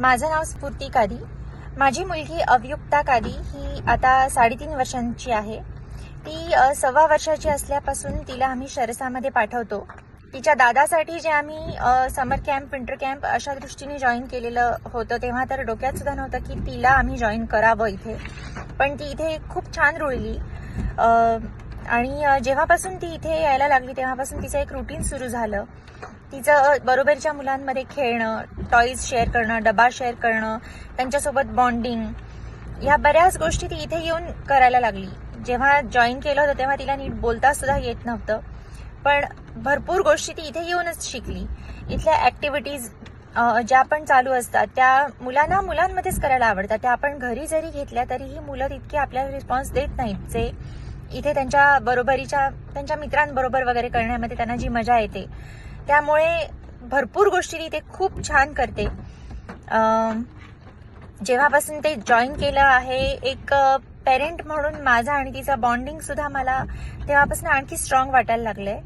माझं नाव स्फूर्ती कादी. माझी मुलगी अवयुक्ता कादी ही आता 3.5 वर्षांची आहे. ती 1.25 वर्षाची असल्यापासून तिला आम्ही शरसामध्ये पाठवतो. तिच्या दादासाठी जे आम्ही समर कॅम्प, विंटर कॅम्प अशा दृष्टीने जॉईन केलेलं होतं, तेव्हा तर डोक्यात सुद्धा नव्हतं की तिला आम्ही जॉईन करावं इथे. पण ती इथे खूप छान रुळली आणि जेव्हापासून ती इथे यायला लागली तेव्हापासून तिचं एक रुटीन सुरू झालं. तिचं बरोबरच्या मुलांमध्ये खेळणं, टॉईज शेअर करणं, डबा शेअर करणं, त्यांच्यासोबत बॉन्डिंग, ह्या बऱ्याच गोष्टी ती इथे येऊन करायला लागली. जेव्हा जॉईन केलं होतं तेव्हा तिला नीट बोलता सुद्धा येत नव्हतं, पण भरपूर गोष्टी ती इथे येऊनच शिकली. इथल्या ॲक्टिव्हिटीज ज्या पण चालू असतात त्या मुलांना मुलांमध्येच करायला आवडतात. त्या आपण घरी जरी घेतल्या तरीही मुलं तितके आपल्याला रिस्पॉन्स देत नाहीत, जे इथे त्यांच्या बरोबरीच्या त्यांच्या मित्रांबरोबर वगैरे करण्यामध्ये त्यांना जी मजा येते. त्यामुळे भरपूर गोष्टी इथे खूप छान करते. जेव्हापासून ते जॉईन केलं आहे, एक पेरेंट म्हणून माझा आणि तिचा बॉन्डिंग सुद्धा मला तेव्हापासून आणखी स्ट्रॉंग वाटायला लागलंय.